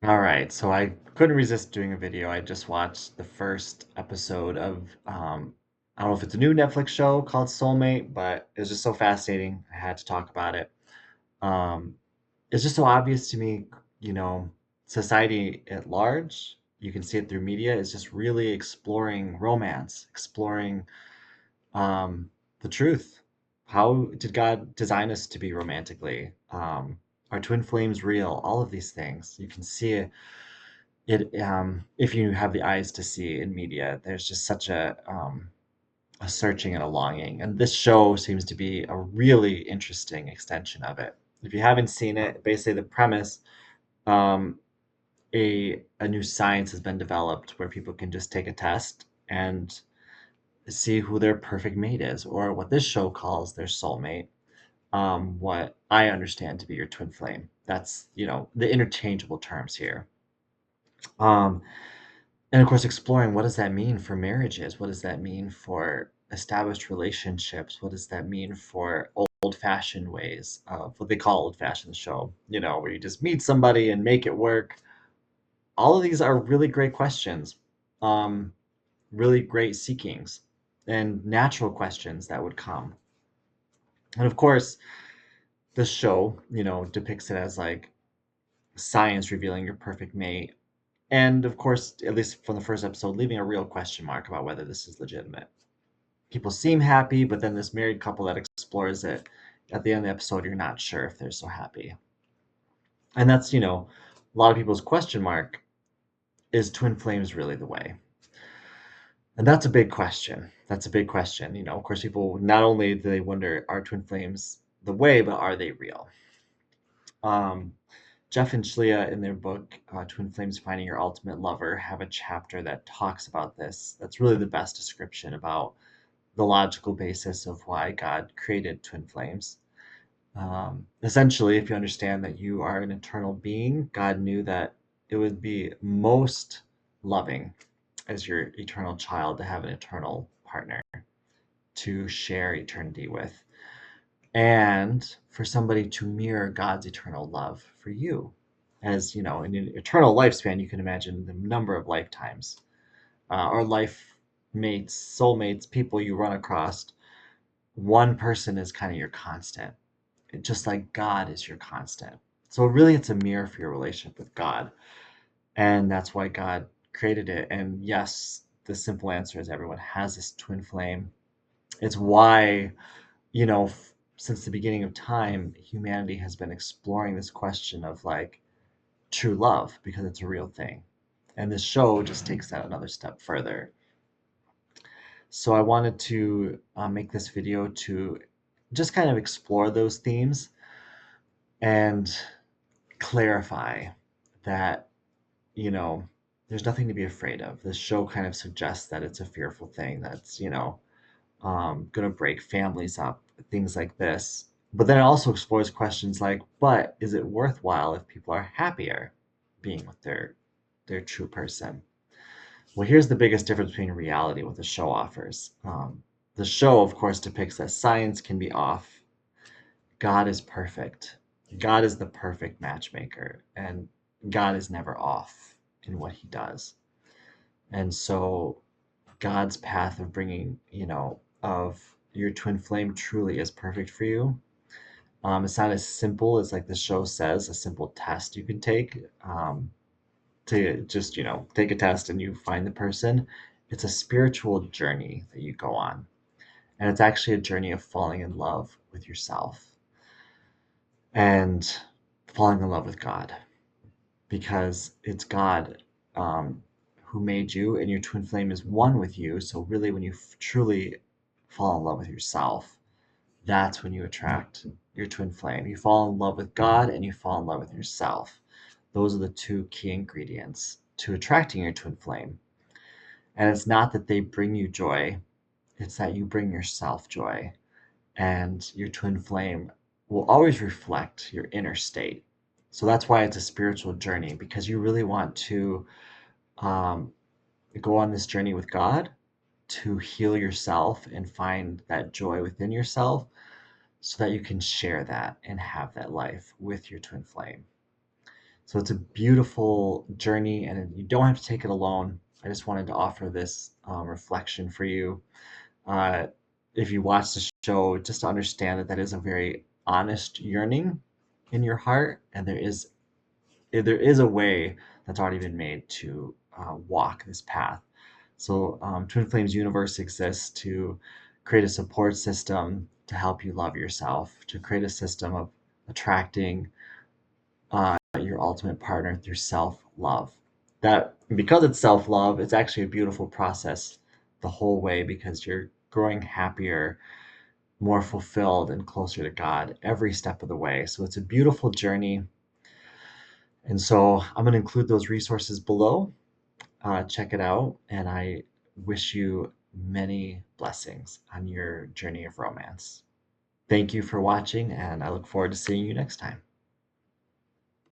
All right, so I couldn't resist doing a video. I just watched the first episode of I don't know if it's a new Netflix show called Soulmate, but it was just so fascinating. I had to talk about it. Um, it's just so obvious to me, you know, society at large, you can see it through media, is just really exploring romance, exploring the truth. How did God design us to be romantically? Are twin flames real? All of these things. You can see it if you have the eyes to see in media. There's just such a searching and a longing, and this show seems to be a really interesting extension of it. If you haven't seen it, basically the premise, um, a new science has been developed where people can just take a test and see who their perfect mate is, or what this show calls their soulmate. What I understand to be your twin flame. That's, the interchangeable terms here. Um, And of course, exploring what does that mean for marriages? What does that mean for established relationships? What does that mean for old-fashioned ways of what they call old-fashioned show, where you just meet somebody and make it work? All of these are really great questions, um, really great seekings, and natural questions that would come. And of course, this show, depicts it as like science revealing your perfect mate. And of course, at least from the first episode, leaving a real question mark about whether this is legitimate. People seem happy, but then this married couple that explores it, at the end of the episode, you're not sure if they're so happy. And that's, a lot of people's question mark, is twin flames really the way? And that's a big question. That's a big question. Of course, people not only do they wonder, are twin flames the way, but are they real? Um, Jeff and Shlia, in their book, Twin Flames Finding Your Ultimate Lover, have a chapter that talks about this. That's really the best description about the logical basis of why God created twin flames. Essentially, if you understand that you are an eternal being, God knew that it would be most loving as your eternal child to have an eternal partner to share eternity with, and for somebody to mirror God's eternal love for you. As you know, in an eternal lifespan, you can imagine the number of lifetimes or life mates, soulmates, people you run across. One person is kind of your constant, just like God is your constant. So really, it's a mirror for your relationship with God, and that's why God created it. And yes, the simple answer is everyone has this twin flame. It's why, since the beginning of time, humanity has been exploring this question of like true love because it's a real thing. And this show just takes that another step further. So I wanted to make this video to just kind of explore those themes and clarify that, you know, there's nothing to be afraid of. This show kind of suggests that it's a fearful thing that's, going to break families up, things like this. But then it also explores questions like, but is it worthwhile if people are happier being with their true person? Well, here's the biggest difference between reality what the show offers. The show, of course, depicts that science can be off. God is perfect. God is the perfect matchmaker, and God is never off in what he does. And so God's path of bringing, of your twin flame truly is perfect for you. It's not as simple as like the show says, a simple test you can take to just, take a test and you find the person. It's a spiritual journey that you go on. And it's actually a journey of falling in love with yourself and falling in love with God, because it's God who made you, and your twin flame is one with you. So, really, when you truly fall in love with yourself, that's when you attract your twin flame. You fall in love with God and you fall in love with yourself. Those are the two key ingredients to attracting your twin flame. And it's not that they bring you joy, it's that you bring yourself joy. And your twin flame will always reflect your inner state. So that's why it's a spiritual journey, because you really want to um, go on this journey with God to heal yourself and find that joy within yourself so that you can share that and have that life with your twin flame. So it's a beautiful journey, and you don't have to take it alone. I just wanted to offer this reflection for you. Uh, if you watch the show, just to understand that that is a very honest yearning in your heart, and there is a way that's already been made to walk this path. So Twin Flames Universe exists to create a support system to help you love yourself, to create a system of attracting your ultimate partner through self-love. That because it's self-love, it's actually a beautiful process the whole way, because you're growing happier, more fulfilled, and closer to God every step of the way. So it's a beautiful journey. And so I'm going to include those resources below. Check it out, and I wish you many blessings on your journey of romance. Thank you for watching, and I look forward to seeing you next time.